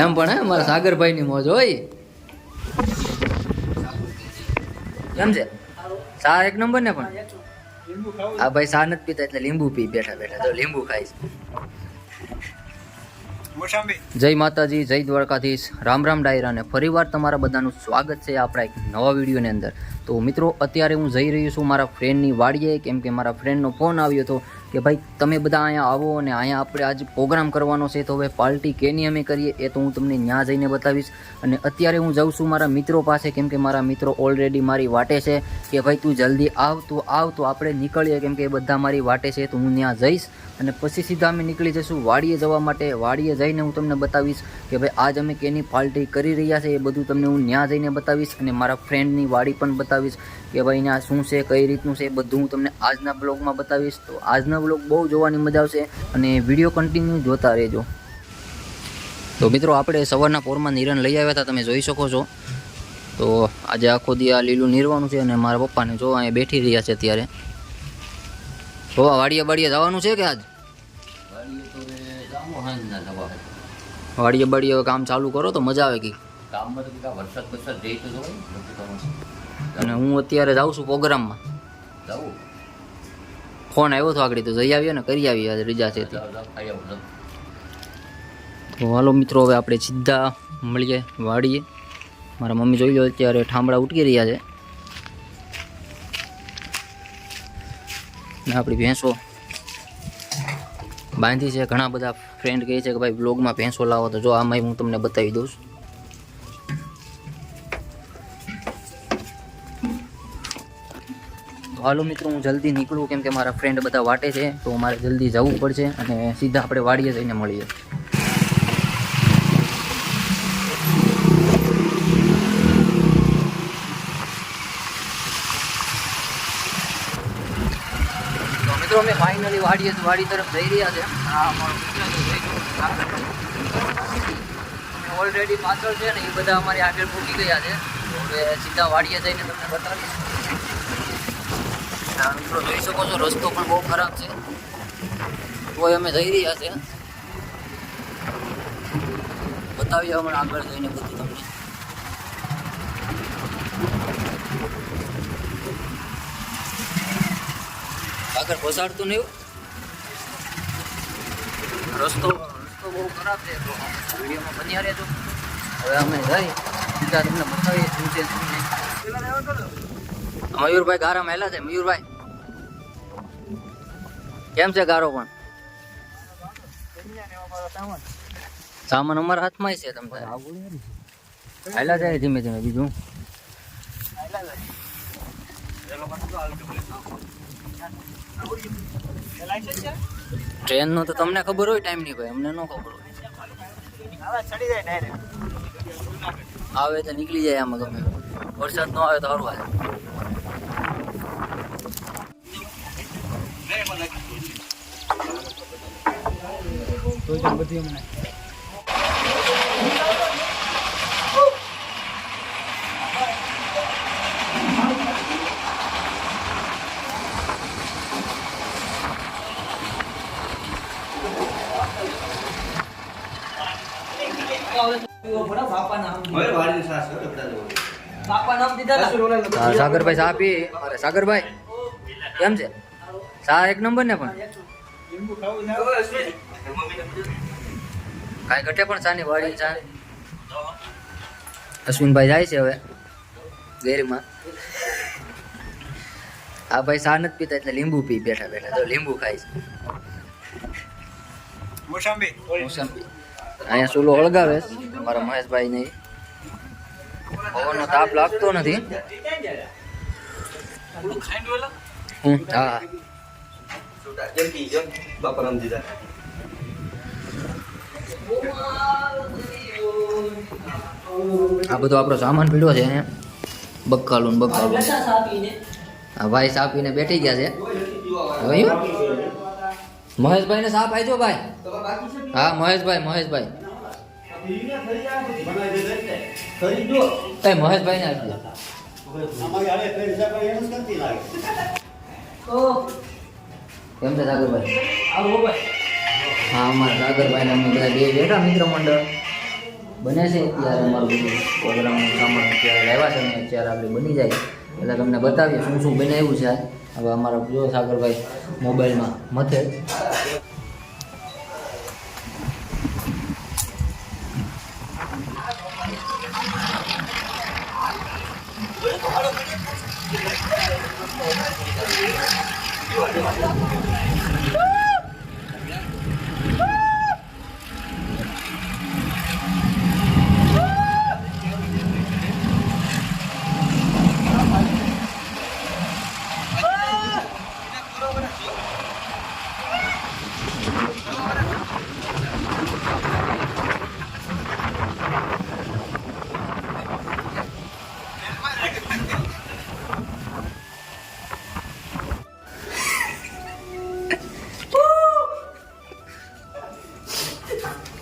એમ પણ હે મારા સાગરભાઈની મોજ હોય. કેમ છે ચા એક નંબર ને? પણ આ ભાઈ ચા નથી પીતા એટલે લીંબુ પી બેઠા બેઠા. તો લીંબુ ખાઈશ. જય માતાજી, જય દ્વારકાધીશ, રામ રામ ડાયરા ને ફરીવાર તમારા બધાનું સ્વાગત છે આપણા એક નવા વિડીયોની અંદર. તો મિત્રો અત્યારે હું જઈ રહ્યો છું મારા ફ્રેન્ડની વાડીએ, કેમ કે મારા ફ્રેન્ડનો ફોન આવ્યો હતો કે ભાઈ તમે બધા અહીંયા આવો અને અહીંયા આપણે આજ પ્રોગ્રામ કરવાનો છે. તો હવે પાર્ટી કેની અમે કરીએ એ તો હું તમને ત્યાં જઈને બતાવીશ. અને અત્યારે હું જાઉં છું મારા મિત્રો પાસે, કેમ કે મારા મિત્રો ઓલરેડી મારી વાટે છે કે ભાઈ તું જલ્દી આવ તો આપણે નીકળીએ, કેમ કે એ બધા મારી વાટે છે. તો હું ત્યાં જઈશ અને પછી સીધા અમે નીકળી જઈશું વાડીએ જવા માટે. વાડીએ જઈને હું તમને બતાવીશ કે ભાઈ આજ અમે કેની પાર્ટી કરી રહ્યા છે. એ બધું તમને હું ત્યાં જઈને બતાવીશ અને મારા ફ્રેન્ડની વાડી પણ બતાવીશ કે ભાઈ ત્યાં શું છે, કઈ રીતનું છે, બધું હું તમને આજના બ્લોગમાં બતાવીશ. તો આજના બ્લોગ બહુ જોવાની મજા આવશે અને વિડીયો કન્ટિન્યુ જોતા રહેજો. તો મિત્રો આપણે સવારના પોરમાં નિરણ લઈ આવ્યા હતા, તમે જોઈ શકો છો. તો આજે આખો દી આ લીલું નીરવાનું છે અને મારા પપ્પાને જો અહીંયા બેઠી રહ્યા છે અત્યારે. તો વાડીએ જવાનું છે કે આજ વાડીએ હવે કામ ચાલુ કરો તો મજા આવે. અને હું અત્યારે જાઉં છું પ્રોગ્રામમાં. ફોન આવ્યો હતો આગળ, તો જઈ આવીએ ને કરી આવીએ, આજે રજા છે. તો હાલો મિત્રો હવે આપણે સીધા મળીએ વાડીએ. મારા મમ્મી જોઈ લો અત્યારે ઠામડા ઉટકી રહ્યા છે ને આપણી ભેંસો બાંધી છે. ઘણા બધા ફ્રેન્ડ કહે છે કે ભાઈ બ્લોગમાં ભેંસો લાવો, તો જો આમાં હું તમને બતાવી દઉં છું. તો હાલો મિત્રો હું જલ્દી નીકળું, કેમ કે મારા ફ્રેન્ડ બધા વાટે છે. તો મારે જલ્દી જવું પડશે અને સીધા આપણે વાડીએ જઈને મળીએ. મિત્રો અમે ફાઇનલી વાડી તરફ જઈ રહ્યા છે. ઓલરેડી પાછળ છે ને એ બધા અમારી આગળ પૂકી ગયા છે. તો હવે સીધા વાડીએ જઈને તમને બતાવીશ. મિત્રો જોઈ શકો છો રસ્તો પણ બહુ ખરાબ છે, તોય અમે જઈ રહ્યા છે. બતાવીએ હમણાં આગળ જઈને બધું તમને. આગળ પસાડતું નહીં, રસ્તો બહુ ખરાબ છે. તો વિડીયોમાં બન્યા રહેજો. હવે અમે જઈ સીધા તમને બતાવીએ શું છે શું નહીં. મયુરભાઈ ગારા મહેલા છે. મયુરભાઈ કેમ છે ગારો? પણ સામાન અમારા હાથમાં છે. તમે હાલા જાય ધીમે ધીમે. બીજું ટ્રેન નું તો તમને ખબર હોય ટાઈમ ની, ભાઈ અમને ન ખબર હોય. આવે તો નીકળી જાય આમાં ગમે. વરસાદ ન આવે તો સારું આવે. સાગરભાઈ ચા પી. અરે સાગરભાઈ કેમ છે? ચા એક નંબર ને? પણ કાંઈ ઘટે પણ ચાની વાડી ચા. અશ્વિનભાઈ જાય છે હવે ડેરીમાં. આ ભાઈ ચા નથી પીતા એટલે લીંબુ પી બેઠા બેઠા. તો લીંબુ ખાઈશ. મોસંબી અહીંયા ચૂલો હળગાવે મારા મહેશભાઈ ને. પવનનો તાપ લાગતો નથી. હા આ બધો આપણો સામાન પીડ્યો છે બક્કાલું. હા ભાઈ સાપ પીને બેઠી ગયા છે. હવે મહેશભાઈ ને સાપ આજો ભાઈ. હા મહેશભાઈ મહેશભાઈ ને આપજો. કેમ છે સાગરભાઈ? હા અમારા સાગરભાઈ ને અમે બધા બે બેઠા મિત્ર મંડળ. બને છે ત્યારે અમારું બધું પ્રોગ્રામનું સામાન અત્યારે લાવ્યા છે ને અત્યારે આપણે બની જાય એટલે તમને બતાવીએ શું શું બનાવ્યું છે. હવે અમારા જો સાગરભાઈ મોબાઈલમાં મથે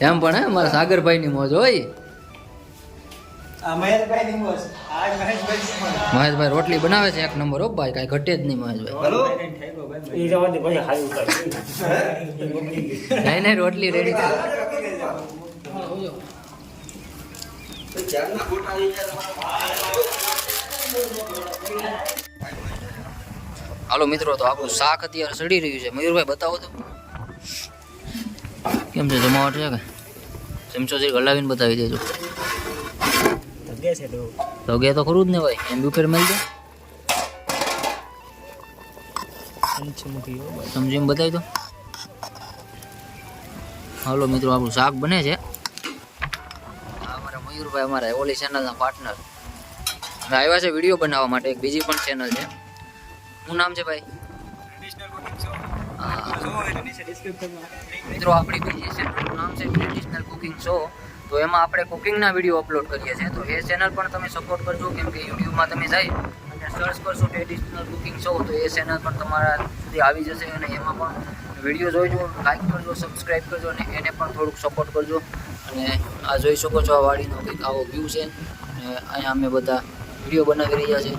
એમ પણ હે મારા સાગરભાઈની મોજ હોય. મહેશભાઈ રોટલી બનાવે છે એક નંબર. હો ભાઈ કાંઈ ઘટે જ નહીં મહેશભાઈ. નહીં રોટલી રેડી છે. હાલો મિત્રો, તો આપણું શાક અત્યારે સડી રહ્યું છે. મયુરભાઈ બતાવો તો કેમ છે જમાવટ છે કે ચમચો જે હલાવીને બતાવી દેજો. લગે તો ખરું જ ને ભાઈ, એમ બી મેળ દો સમજીને બતાવી દો. હાલો મિત્રો, આપણું શાક બને છે. અમારા મયુરભાઈ અમારા ઓલી ચેનલના પાર્ટનર આવ્યા છે વિડીયો બનાવવા માટે. એક બીજી પણ ચેનલ છે. શું નામ છે ભાઈ? મિત્રો આપણી બીજી ચેનલનું નામ છે ટ્રેડિશનલ કુકિંગ શો. તો એમાં આપણે કુકિંગના વિડીયો અપલોડ કરીએ છીએ. તો એ ચેનલ પણ તમે સપોર્ટ કરજો, કેમ કે યુટ્યુબમાં તમે જઈ અને સર્ચ કરશો ટ્રેડિશનલ કુકિંગ શો તો એ ચેનલ પણ તમારા સુધી આવી જશે. અને એમાં પણ વિડીયો જોઈજો, લાઈક કરજો, સબસ્ક્રાઈબ કરજો અને એને પણ થોડુંક સપોર્ટ કરજો. અને આ જોઈ શકો છો, આ વાડીનો કંઈક આવો વ્યૂ છે. અને અહીંયા અમે બધા વિડીયો બનાવી રહ્યા છીએ.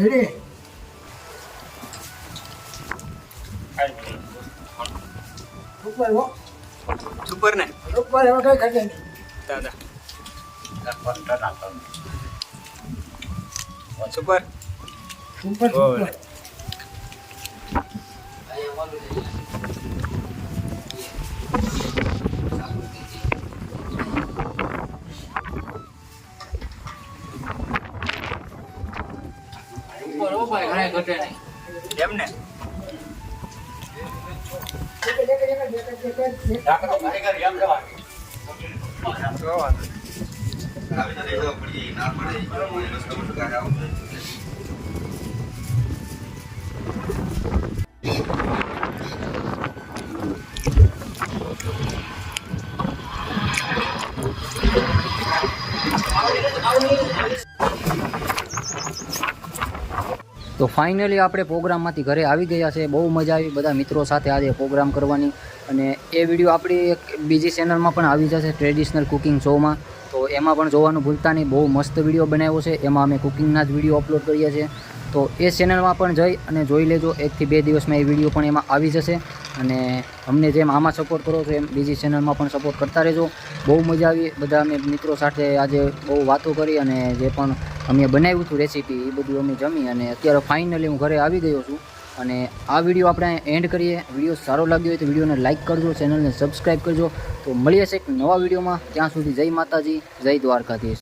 Ready? Super ne? Super apa kau kerja ni? Tak ada. Super. Super. Super. એમને તો ફાઇનલી આપણે પ્રોગ્રામમાંથી ઘરે આવી ગયા છે. બહુ મજા આવી બધા મિત્રો સાથે આજે પ્રોગ્રામ કરવાની. અને એ વિડીયો આપણી એક બીજી ચેનલમાં પણ આવી જશે, ટ્રેડિશનલ કુકિંગ શોમાં. તો એમાં પણ જોવાનું ભૂલતા નહીં. બહુ મસ્ત વિડીયો બનાવ્યો છે. એમાં અમે કુકિંગના જ વિડીયો અપલોડ કરીએ છીએ. તો એ ચેનલમાં પણ જઈ અને જોઈ લેજો. 1 થી 2 દિવસમાં એ વિડીયો પણ એમાં આવી જશે. અને અમને જેમ આમાં સપોર્ટ કરો છો એમ બીજી ચેનલમાં પણ સપોર્ટ કરતા રહેજો. બહુ મજા આવી. બધા અમે મિત્રો સાથે આજે બહુ વાતો કરી અને જે પણ અમે બનાવ્યું હતું રેસીપી એ બધું અમે જમી. અને અત્યારે ફાઇનલી હું ઘરે આવી ગયો છું. અને આ વિડીયો આપણે એન્ડ કરીએ. વિડીયો સારો લાગ્યો હોય તો વિડીયોને લાઇક કરજો, ચેનલને સબસ્ક્રાઈબ કરજો. તો મળીએ છે એક નવા વિડીયોમાં. ત્યાં સુધી જય માતાજી, જય દ્વારકાધીશ.